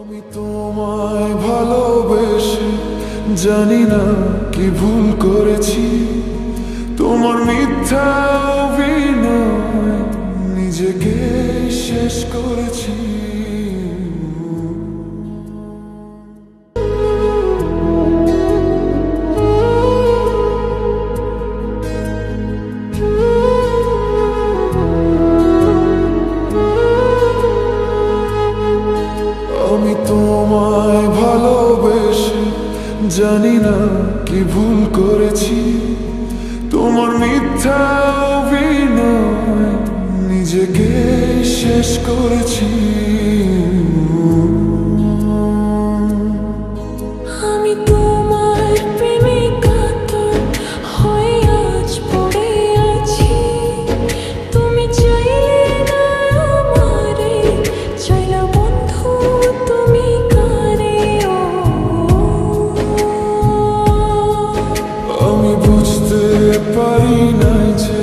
আমি তোমায় ভালোবেসে জানি না কি ভুল করেছি। তোমার মিথ্যা অভিনয় নিজেকে শেষ করেছি। আমি তোমায় ভালোবেসে জানি না কি ভুল করেছি। তোমার মিথ্যা অভিনয় নিজেকে শেষ করেছি। আমি তোমার প্রেমে কাতর হয়ে আজ পড়ে আছি। তুমি চাইলে না আমারে, চাইলা বন্ধু তুমি কারে। আমি বুঝতে পারি নাই যে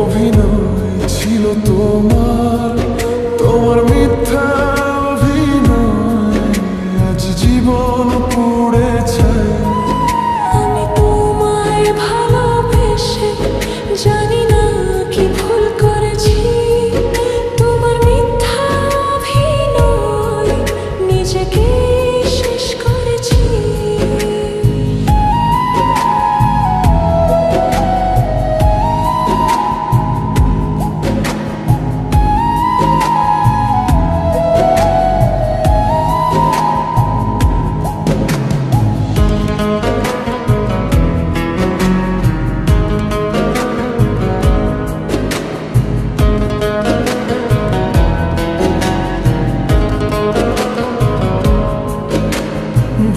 অভিনয় ছিল তোমার। তোমার মিথ্যা অভিনয় আজ জীবন পুড়ে যায়। আমি তোমায় ভালোবেসে জানি না কি ভুল করেছি। তোমার মিথ্যা অভিনয় নিজেকে শেষ করেছি।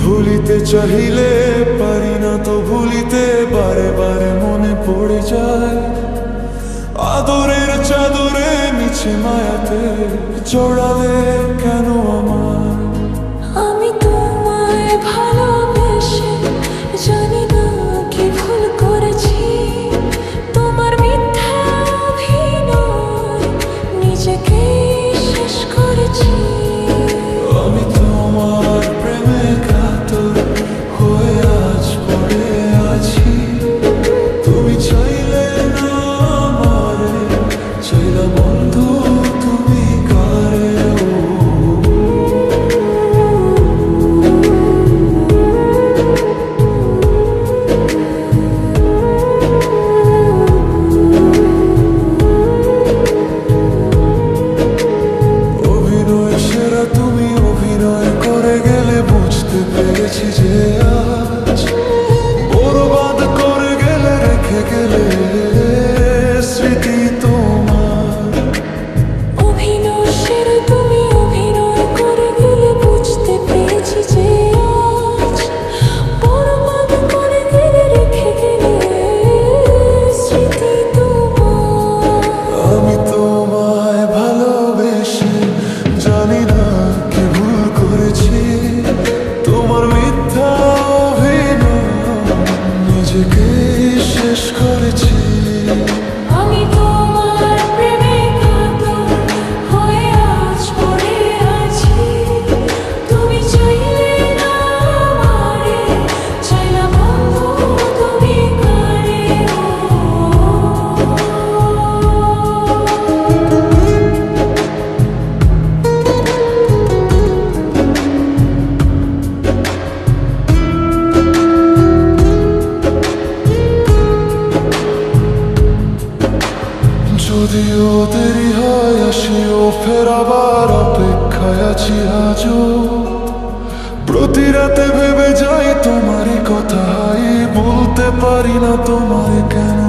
ভুলিতে চাইলে পারি না তো ভুলিতে, বারে বারে মনে পড়ে যায়। আদরের চাদরে মিছে মায়াতে জড়ালে কেন আমার। আমি তোমায় ভালোবেসে জানি না কি ভুল করেছি। তোমার মিথ্যা অভিনয় নিজেকে শেষ করেছি। আমি তোমার প্রেমে কাতর হয়ে আজ পড়ে আছি। তুমি চাইলে না আমারে, চাইলা বন্ধু তুমি কারে। অভিনয় সেরা তুমি অভিনয় করে গেলে, বুঝতে পেরেছি যে আজ বরবাদ করে গেলে, রেখে গেলে স্মৃতি তোমার। অভিনয় সেরা তুমি অভিনয় করে গেলে, বুঝতে পেরেছি যে আজ বরবাদ করে গেলে, রেখে গেলে স্মৃতি তোমার। আমি তোমায় ভালোবেসে জানি না কি ভুল করেছি। তোমার মিথ্যা অভিনয় নিজেকে শেষ করেছি। আমি তোমার প্রেমে কাতর হয়ে আজ পড়ে আছি। তুমি চাইলে না আমারে, চাইলা বন্ধু তুমি কারে। যদিও দেরি হয় আসিও ফের আবার অপেক্ষায় আছি আজও। প্রতি রাতে ভেবে যাই তোমারই কথা, বলতে পারি না তোমারে কেন।